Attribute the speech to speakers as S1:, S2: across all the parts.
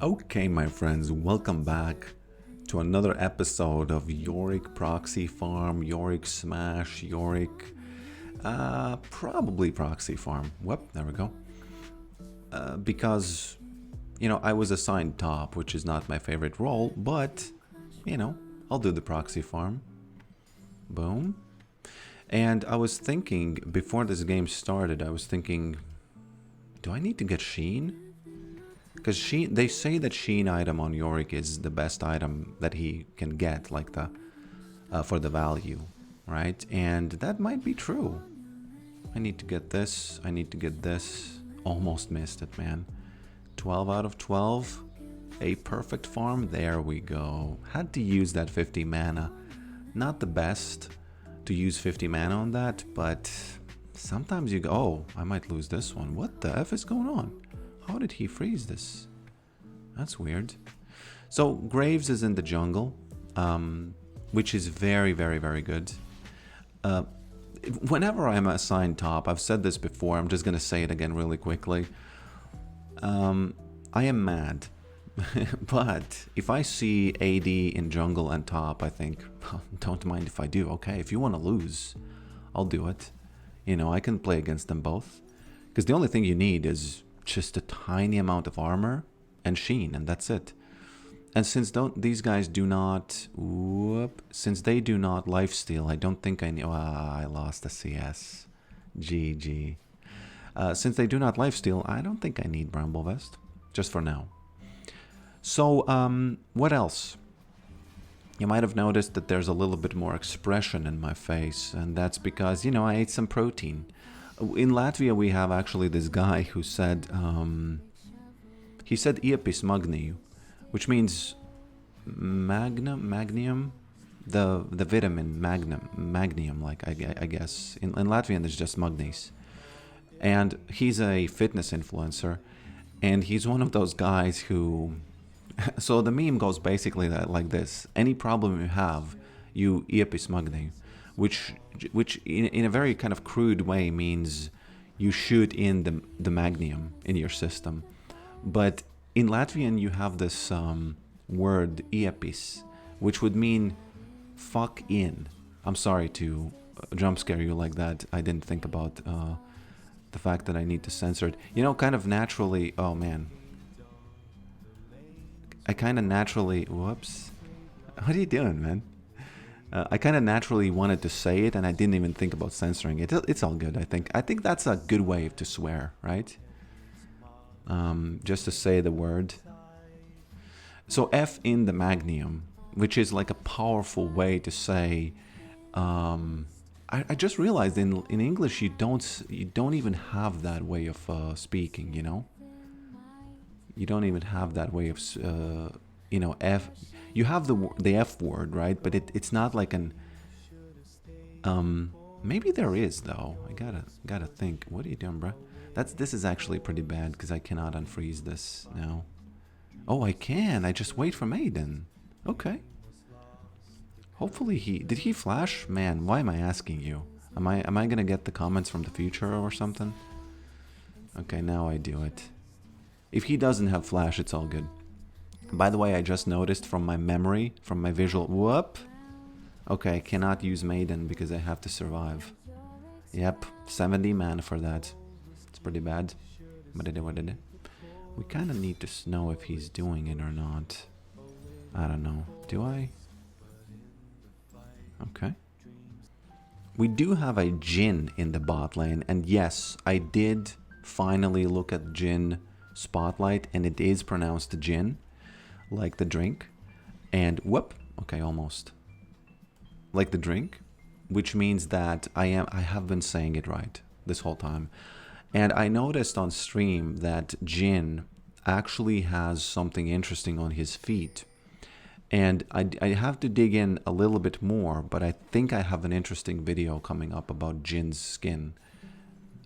S1: Okay, my friends, welcome back to another episode of Yorick Proxy Farm, Yorick Smash, Yorick, probably Proxy Farm. Whoop, there we go. Because, I was assigned top, which is not my favorite role, but, I'll do the Proxy Farm. Boom. And I was thinking, before this game started, I was thinking, do I need to get Sheen? Because they say that Sheen item on Yorick is the best item that he can get, like for the value, right? And that might be true. I need to get this. I need to get this. Almost missed it, man. 12 out of 12. A perfect farm. There we go. Had to use that 50 mana. Not the best to use 50 mana on that, but sometimes you go, oh, I might lose this one. What the F is going on? How did he freeze this? That's weird. So Graves is in the jungle, which is very, very, very good. Whenever I'm assigned top, I've said this before, I'm just going to say it again really quickly. I am mad. But if I see AD in jungle and top, I think, well, don't mind if I do. Okay, if you want to lose, I'll do it. I can play against them both. Because the only thing you need is just a tiny amount of armor and Sheen, and that's it. And since these guys do not, since they do not lifesteal, I don't think I need. I lost the CS. GG. Since they do not lifesteal, I don't think I need Bramble Vest, just for now. So, what else? You might have noticed that there's a little bit more expression in my face, and that's because I ate some protein. In Latvia, we have actually this guy who said, he said Iepis magni, which means magnium, the vitamin magnium, like I guess. In Latvian, there's just magnes. And he's a fitness influencer, and he's one of those guys who, so the meme goes basically like this: any problem you have, you Iepis magni. Which in a very kind of crude way means you shoot in the magnium in your system. But in Latvian you have this word iepis, which would mean fuck in. I'm sorry to jump scare you like that. I didn't think about the fact that I need to censor it. Kind of naturally, oh man. I kind of naturally, whoops. What are you doing, man? I kind of naturally wanted to say it, and I didn't even think about censoring it. It's all good, I think. I think that's a good way to swear, right? Just to say the word. So F in the magnium, which is like a powerful way to say. I just realized in English you don't even have that way of speaking. You don't even have that way of F. You have the F word, right? But it's not like an. Maybe there is though. I gotta think. What are you doing, bruh? This is actually pretty bad because I cannot unfreeze this now. Oh, I can. I just wait for Maiden. Okay. Hopefully did he flash? Man, why am I asking you? Am I gonna get the comments from the future or something? Okay, now I do it. If he doesn't have flash, it's all good. By the way, I just noticed from my memory, from my visual... Whoop! Okay, I cannot use Maiden because I have to survive. Yep, 70 mana for that. It's pretty bad. We kind of need to know if he's doing it or not. I don't know. Do I? Okay. We do have a Jhin in the bot lane, and yes, I did finally look at Jhin Spotlight, and it is pronounced Jhin. Like the drink, and whoop, okay, almost like the drink, which means that I have been saying it right this whole time. And I noticed on stream that Jhin actually has something interesting on his feet, and I have to dig in a little bit more, but I think I have an interesting video coming up about Jin's skin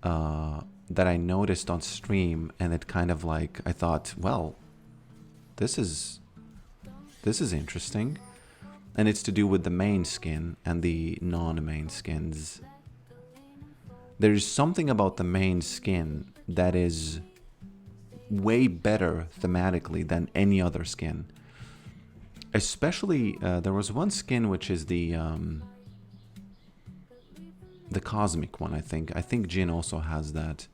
S1: that I noticed on stream, and it kind of like, I thought, well, this is interesting, and it's to do with the main skin and the non-main skins. There's something about the main skin that is way better thematically than any other skin. Especially, there was one skin which is the cosmic one, I think. I think Jin also has that.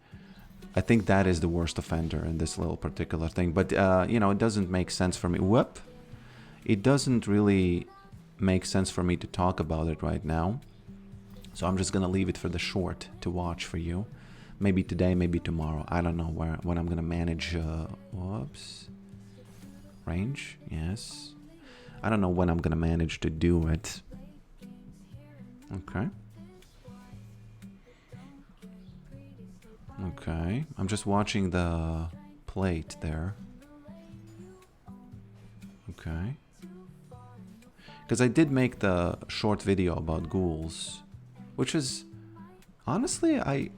S1: I think that is the worst offender in this little particular thing. But, you know, it doesn't make sense for me. Whoop! It doesn't really make sense for me to talk about it right now. So I'm just going to leave it for the short to watch for you. Maybe today, maybe tomorrow. I don't know when I'm going to manage... whoops. Range? Yes. I don't know when I'm going to manage to do it. Okay. Okay. I'm just watching the plate there. Okay. Because I did make the short video about ghouls, which is... Honestly, I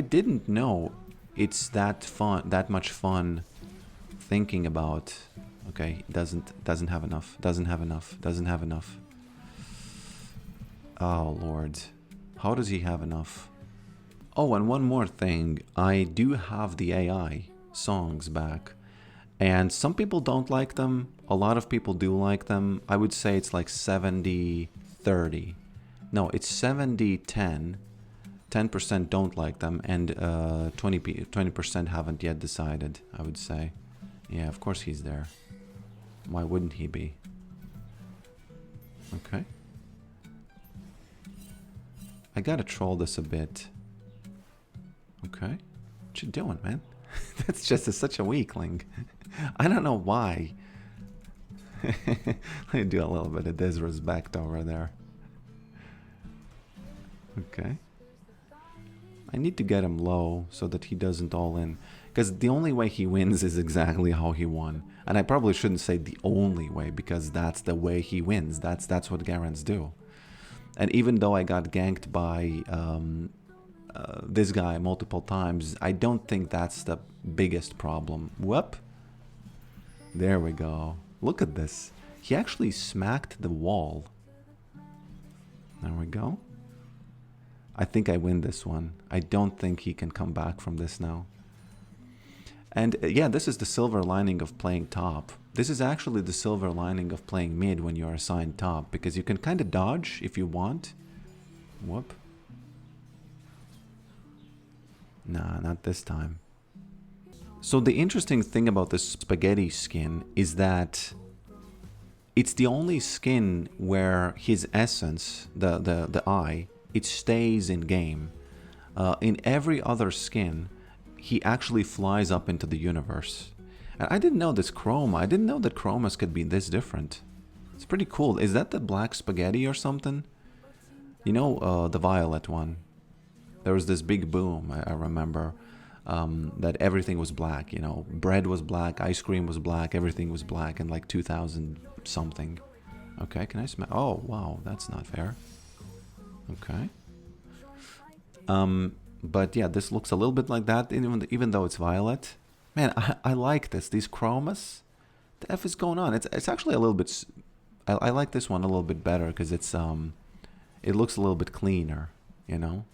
S1: didn't know it's that fun, that much fun thinking about... Okay, doesn't have enough, doesn't have enough. Oh, Lord. How does he have enough? Oh, and one more thing. I do have the AI songs back. And some people don't like them. A lot of people do like them. I would say it's like 70-30. No, it's 70-10. 10% don't like them. And 20% haven't yet decided, I would say. Yeah, of course he's there. Why wouldn't he be? Okay. I gotta troll this a bit. Okay. What you doing, man? That's just such a weakling. I don't know why. Let me do a little bit of disrespect over there. Okay. I need to get him low so that he doesn't all in. Because the only way he wins is exactly how he won. And I probably shouldn't say the only way, because that's the way he wins. That's what Garens do. And even though I got ganked by this guy multiple times, I don't think that's the biggest problem. Whoop. There we go. Look at this. He actually smacked the wall. There we go. I think I win this one. I don't think he can come back from this now. And yeah, this is the silver lining of playing top. This is actually the silver lining of playing mid when you're assigned top, because you can kind of dodge if you want. Whoop. Nah, not this time. So the interesting thing about this spaghetti skin is that it's the only skin where his essence, the eye, it stays in game. In every other skin, he actually flies up into the universe. And I didn't know this Chroma. I didn't know that Chromas could be this different. It's pretty cool. Is that the black spaghetti or something? You know, the violet one. There was this big boom, I remember, that everything was black, you know. Bread was black, ice cream was black, everything was black in like 2000 something. Okay, can I smell? Oh, wow, that's not fair. Okay. But yeah, this looks a little bit like that, even though it's violet. Man, I like this. These chromas. The F is going on. It's actually a little bit... I like this one a little bit better because it's it looks a little bit cleaner, you know?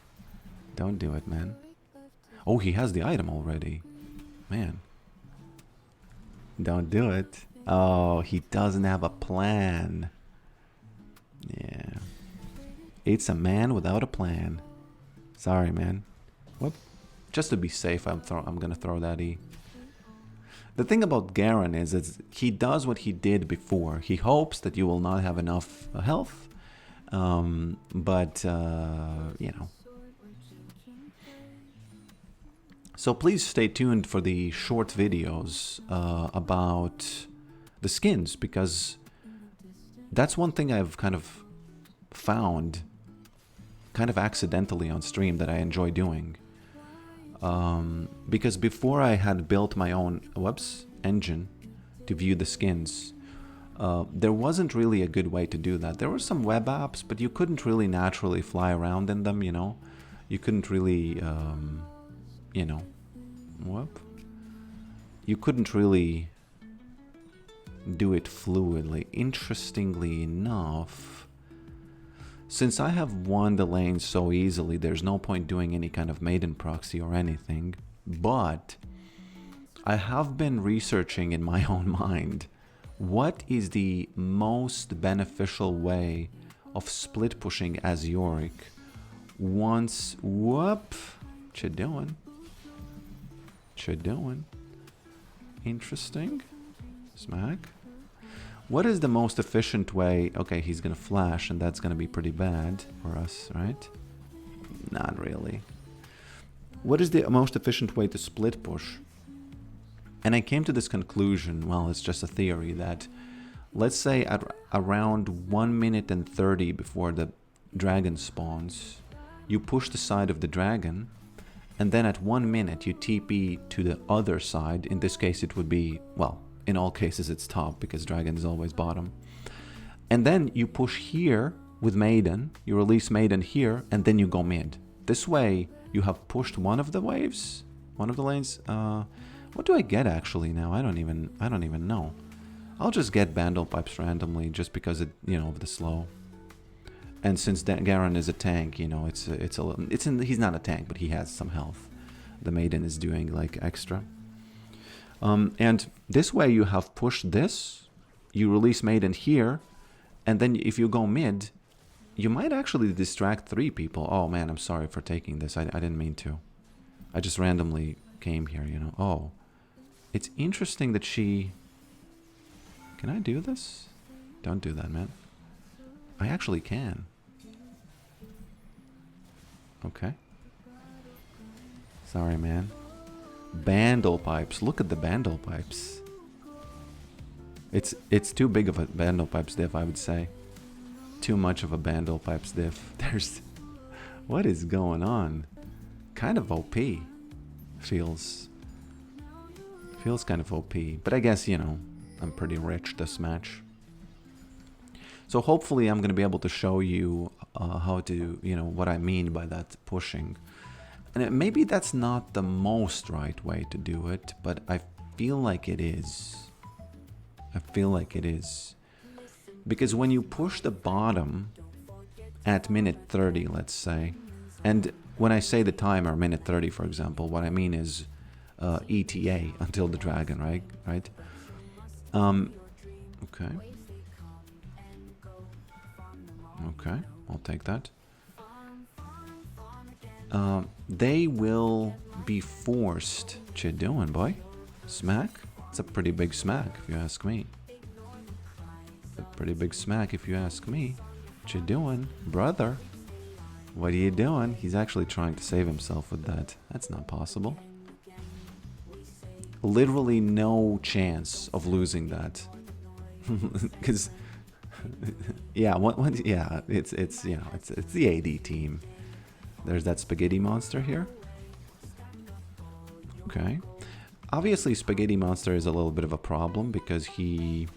S1: Don't do it, man. Oh, he has the item already. Man. Don't do it. Oh, he doesn't have a plan. Yeah. It's a man without a plan. Sorry, man. Whoop. Just to be safe, I'm gonna throw that E. The thing about Garen is he does what he did before. He hopes that you will not have enough health. But, you know. So please stay tuned for the short videos about the skins, because that's one thing I've kind of found kind of accidentally on stream that I enjoy doing. Because before I had built my own engine to view the skins, there wasn't really a good way to do that. There were some web apps, but you couldn't really naturally fly around in them, you know. You couldn't really, you know, you couldn't really do it fluidly. Interestingly enough, since I have won the lane so easily, there's no point doing any kind of maiden proxy or anything. But I have been researching in my own mind what is the most beneficial way of split pushing as Yorick once... Whoop! What you doing? What you doing? Interesting. Smack. What is the most efficient way? Okay, he's gonna flash and that's gonna be pretty bad for us, right? Not really. What is the most efficient way to split push? And I came to this conclusion, well, it's just a theory, that let's say at around 1 minute and 30 before the dragon spawns, you push the side of the dragon, and then at 1 minute you TP to the other side. In this case it would be, well, in all cases it's top because dragon is always bottom. And then you push here with Maiden, you release Maiden here, and then you go mid. This way you have pushed one of the waves, one of the lanes. What do I get actually now? I don't even know. I'll just get bandlepipes randomly just because it, you know, of the slow. And since Garen is a tank, you know, he's not a tank, but he has some health. The Maiden is doing like extra. And this way you have pushed this, you release Maiden here, and then if you go mid, you might actually distract 3 people. Oh man, I'm sorry for taking this. I didn't mean to. I just randomly came here, you know. Oh, it's interesting that she... Can I do this? Don't do that, man. I actually can. Okay. Sorry, man. Bandlepipes. Look at the bandlepipes. It's too big of a bandlepipes diff, I would say. Too much of a bandlepipes diff. There's... What is going on? Kind of OP. Feels kind of OP. But I guess, you know, I'm pretty rich this match. So hopefully I'm going to be able to show you how to, you know, what I mean by that pushing. And maybe that's not the most right way to do it, but I feel like it is. I feel like it is. Because when you push the bottom at minute 30, let's say, and when I say the timer, minute 30, for example, what I mean is ETA, until the dragon, right? Okay. Okay, I'll take that. They will be forced... What you doing, boy? Smack? It's a pretty big smack, if you ask me. A pretty big smack, if you ask me. What you doing, brother? What are you doing? He's actually trying to save himself with that. That's not possible. Literally no chance of losing that. Because... yeah, yeah, it's you know, it's the AD team. There's that spaghetti monster here. Okay. Obviously, spaghetti monster is a little bit of a problem because he...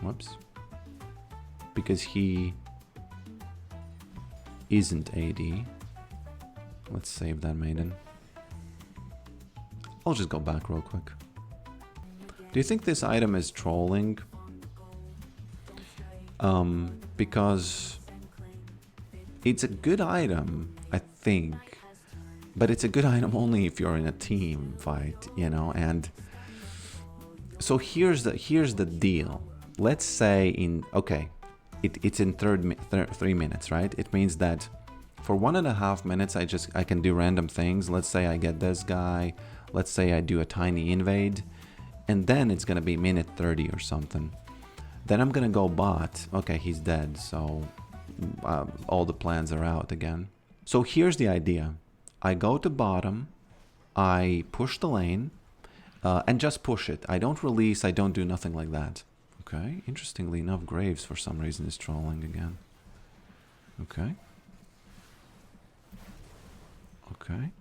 S1: Whoops. Because he isn't AD. Let's save that Maiden. I'll just go back real quick. Do you think this item is trolling? Because it's a good item, I think, but it's a good item only if you're in a team fight, you know. And so here's the deal. Let's say it's in 3 minutes, right? It means that for 1.5 minutes I can do random things. Let's say I get this guy, let's say I do a tiny invade, and then it's gonna be minute 30 or something. Then I'm gonna go bot. Okay, he's dead, so all the plans are out again. So here's the idea. I go to bottom, I push the lane, and just push it. I don't release, I don't do nothing like that. Okay, interestingly enough, Graves for some reason is trolling again. Okay. Okay.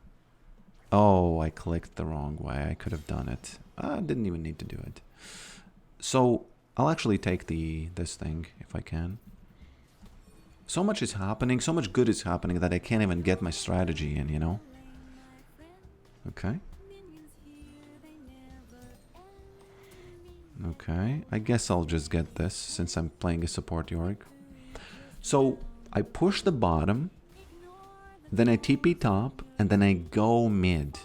S1: Oh, I clicked the wrong way. I could have done it. I didn't even need to do it. So... I'll actually take this thing, if I can. So much is happening, so much good is happening that I can't even get my strategy in, you know? Okay. Okay, I guess I'll just get this, since I'm playing a support Yorick. So, I push the bottom, then I TP top, and then I go mid.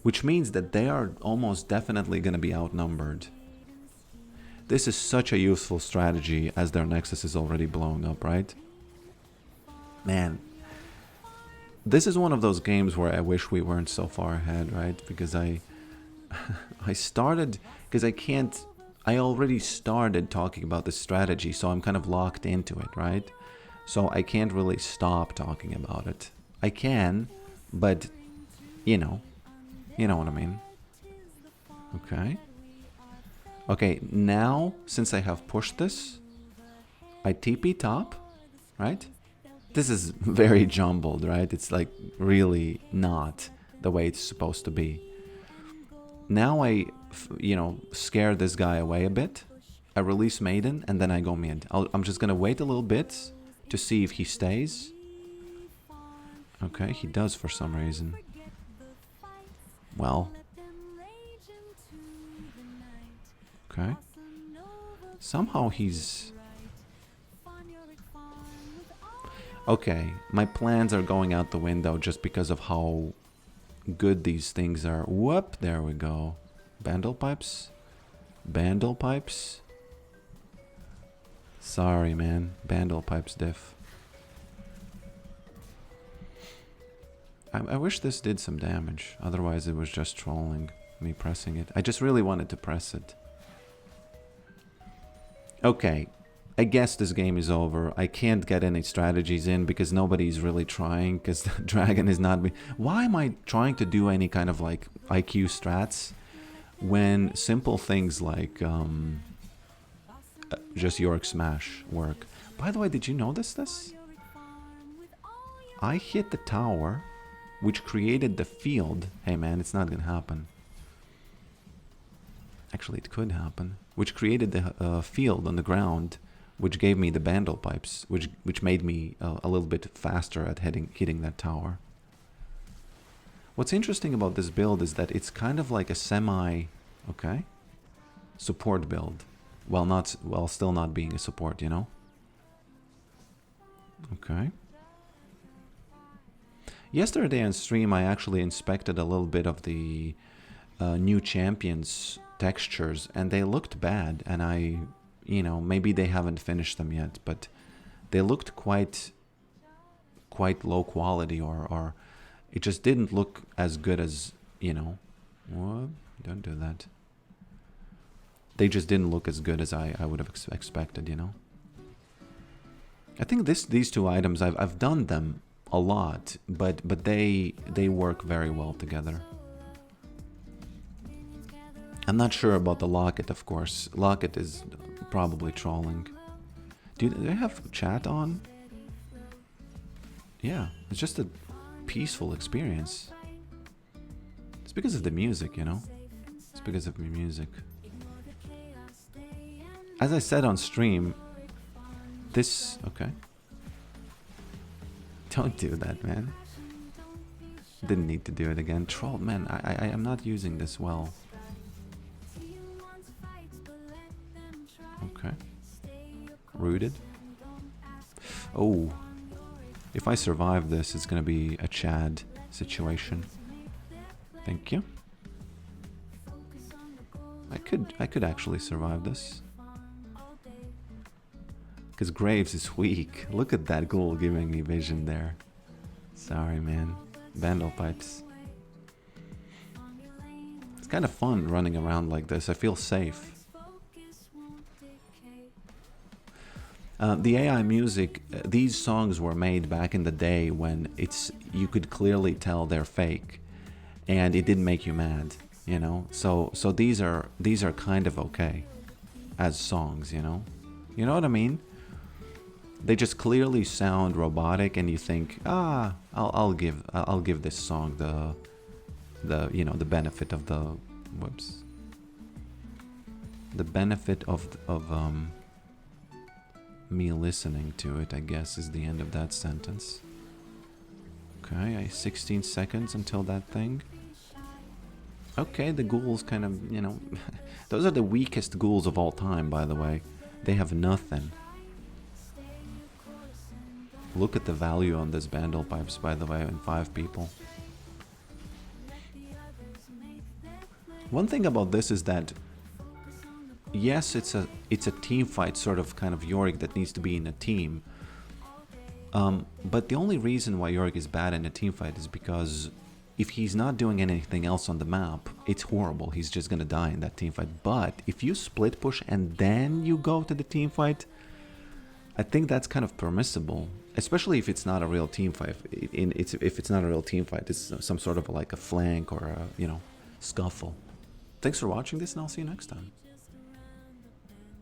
S1: which means that they are almost definitely going to be outnumbered. This is such a useful strategy as their Nexus is already blowing up, right? Man, this is one of those games where I wish we weren't so far ahead, right? Because I started, because I already started talking about this strategy, so I'm kind of locked into it, right? So I can't really stop talking about it. I can, but, you know what I mean. Okay. Okay, now, since I have pushed this, I TP top, right? This is very jumbled, right? It's like really not the way it's supposed to be. Now I, scare this guy away a bit. I release Maiden, and then I go mid. I'm just gonna wait a little bit to see if he stays. Okay, he does for some reason. Well. Okay. Somehow he's... Okay, my plans are going out the window just because of how good these things are. Whoop, there we go. Bandlepipes? Bandlepipes? Sorry, man. Bandlepipes diff. I wish this did some damage. Otherwise it was just trolling me pressing it. I just really wanted to press it. Okay. I guess this game is over. I can't get any strategies in because nobody's really trying, because the dragon is not... Why am I trying to do any kind of like IQ strats when simple things like just Yorick smash work? By the way, did you notice this? I hit the tower, which created the field. Hey man, it's not gonna happen. Actually, it could happen. Which created the field on the ground, which gave me the bandlepipes, which made me a little bit faster at hitting that tower. What's interesting about this build is that it's kind of like a support build, while still not being a support, you know? Okay. Yesterday on stream, I actually inspected a little bit of the new champions textures, and they looked bad, and maybe they haven't finished them yet, but they looked quite low quality, or it just didn't look as good as, what? Don't do that. They just didn't look as good as I would have expected, I think these two items, I've done them a lot, but they work very well together. I'm not sure about the locket, of course. Locket is probably trolling. Do they have chat on? Yeah, it's just a peaceful experience. It's because of the music, It's because of the music. As I said on stream, this... Okay. Don't do that, man. Didn't need to do it again. Troll, man, I am not using this well. Okay. Rooted. Oh. If I survive this, it's gonna be a Chad situation. Thank you. I could actually survive this. Because Graves is weak. Look at that ghoul giving me vision there. Sorry, man. Bandlepipes. It's kind of fun running around like this. I feel safe. The AI music, these songs were made back in the day when you could clearly tell they're fake, and it didn't make you mad, So these are kind of okay as songs, You know what I mean? They just clearly sound robotic, and you think, I'll give this song the benefit of the benefit of me listening to it, I guess, is the end of that sentence. Okay, 16 seconds until that thing. Okay, the ghouls kind of, those are the weakest ghouls of all time, by the way. They have nothing. Look at the value on this bandlepipes, by the way, in 5 people. One thing about this is that, yes, it's a team fight, sort of kind of Yorick that needs to be in a team. But the only reason why Yorick is bad in a team fight is because if he's not doing anything else on the map, it's horrible. He's just gonna die in that team fight. But if you split push and then you go to the team fight, I think that's kind of permissible, especially if it's not a real team fight. If it's not a real team fight, it's some sort of like a flank or a, you know, scuffle. Thanks for watching this, and I'll see you next time.